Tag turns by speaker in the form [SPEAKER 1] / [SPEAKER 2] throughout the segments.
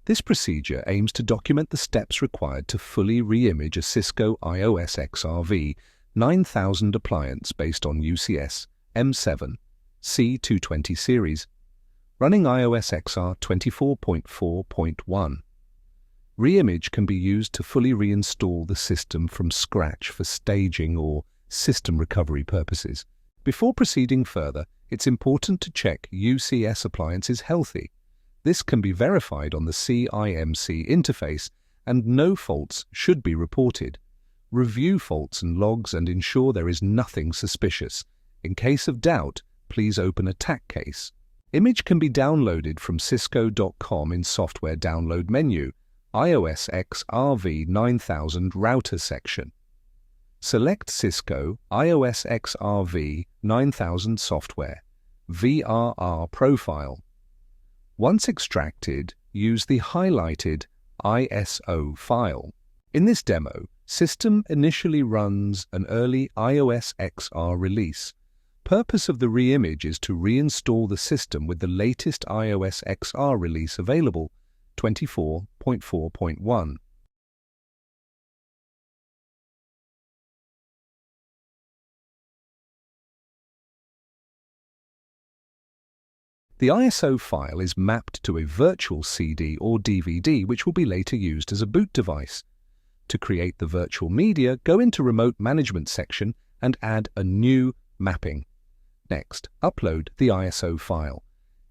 [SPEAKER 1] This procedure aims to document the steps required to fully reimage a Cisco IOS XRv 9000 appliance based on UCS M7 C220 series, running iOS XR 24.4.1. Reimage can be used to fully reinstall the system from scratch for staging or system recovery purposes. Before proceeding further, it's important to check UCS appliance is healthy. This can be verified on the CIMC interface, and no faults should be reported. Review faults and logs and ensure there is nothing suspicious. In case of doubt, please open attack case. Image can be downloaded from cisco.com in Software Download menu, iOS XRv 9000 Router section. Select Cisco IOS XRv 9000 Software, VRR profile. Once extracted, use the highlighted ISO file. In this demo, system initially runs an early iOS XR release. Purpose of the reimage is to reinstall the system with the latest iOS XR release available, 24.4.1. The ISO file is mapped to a virtual CD or DVD, which will be later used as a boot device. To create the virtual media, go into Remote Management section and add a new mapping. Next, upload the ISO file.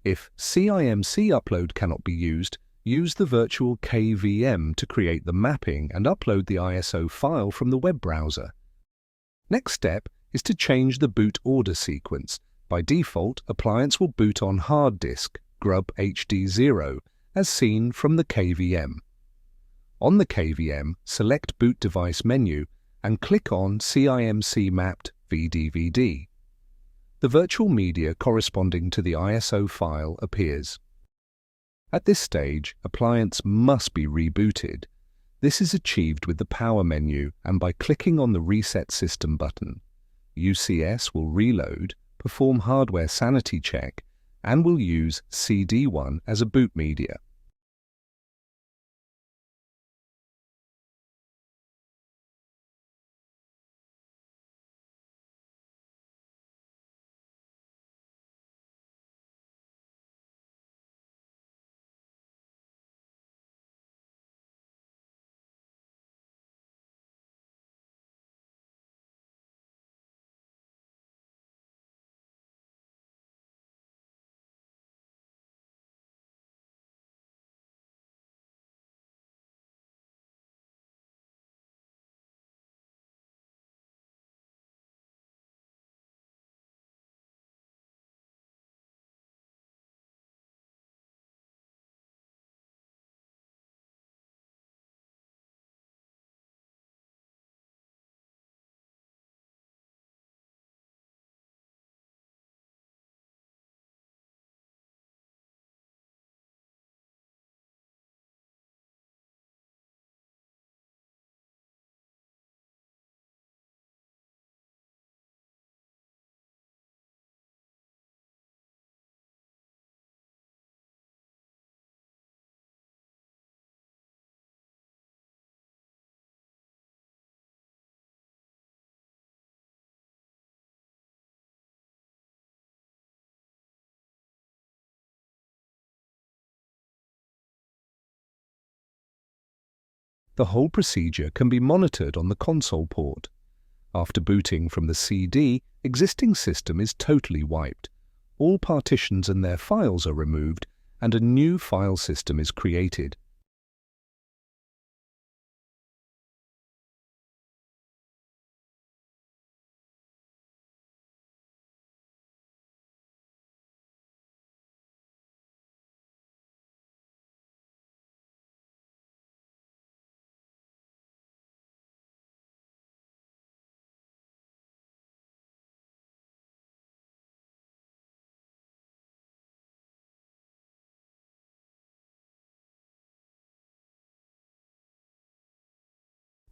[SPEAKER 1] If CIMC upload cannot be used, use the virtual KVM to create the mapping and upload the ISO file from the web browser. Next step is to change the boot order sequence. By default, appliance will boot on hard disk, grub HD0, as seen from the KVM. On the KVM, select Boot Device menu and click on CIMC Mapped VDVD. The virtual media corresponding to the ISO file appears. At this stage, appliance must be rebooted. This is achieved with the Power menu and by clicking on the Reset System button. UCS will reload, perform hardware sanity check, and will use CD1 as a boot media. The whole procedure can be monitored on the console port. After booting from the CD, existing system is totally wiped. All partitions and their files are removed, and a new file system is created.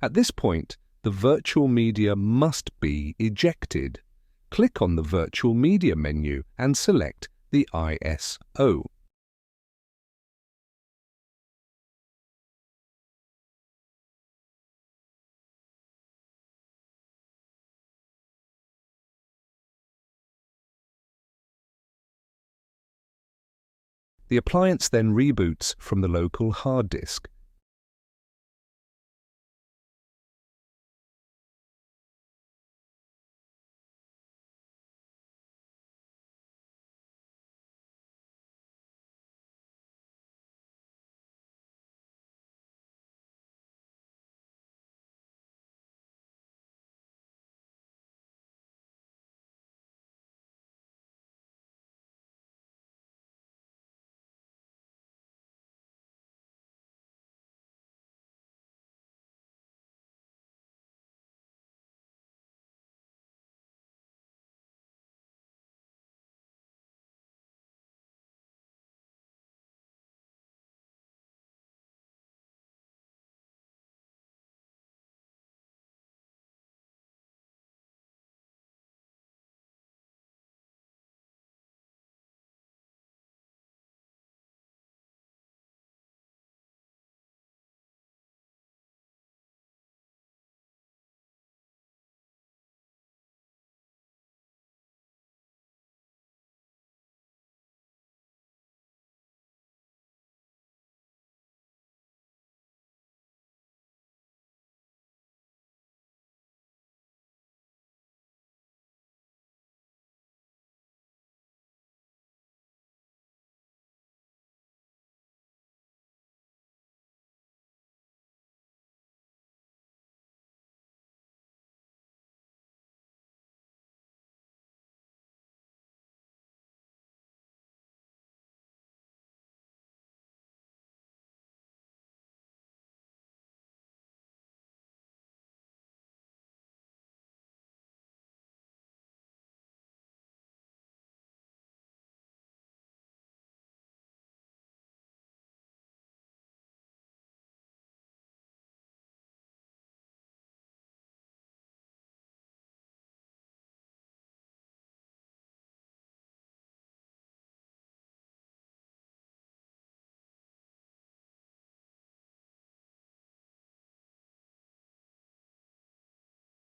[SPEAKER 1] At this point, the virtual media must be ejected. Click on the Virtual Media menu and select the ISO. The appliance then reboots from the local hard disk.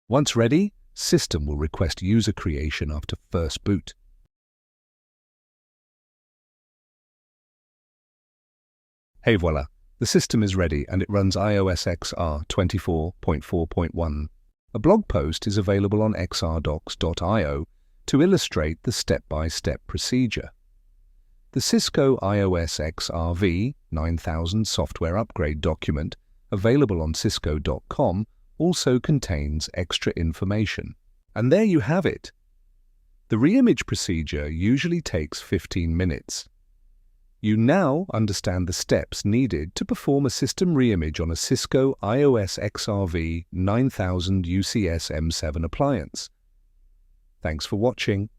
[SPEAKER 1] Once ready, system will request user creation after first boot. Hey voila, the system is ready and it runs iOS XR 24.4.1. A blog post is available on xrdocs.io to illustrate the step-by-step procedure. The Cisco iOS XRv 9000 software upgrade document, available on cisco.com, also contains extra information. And there you have it. The reimage procedure usually takes 15 minutes. You now understand the steps needed to perform a system reimage on a Cisco IOS XRv 9000 UCS M7 appliance. Thanks for watching.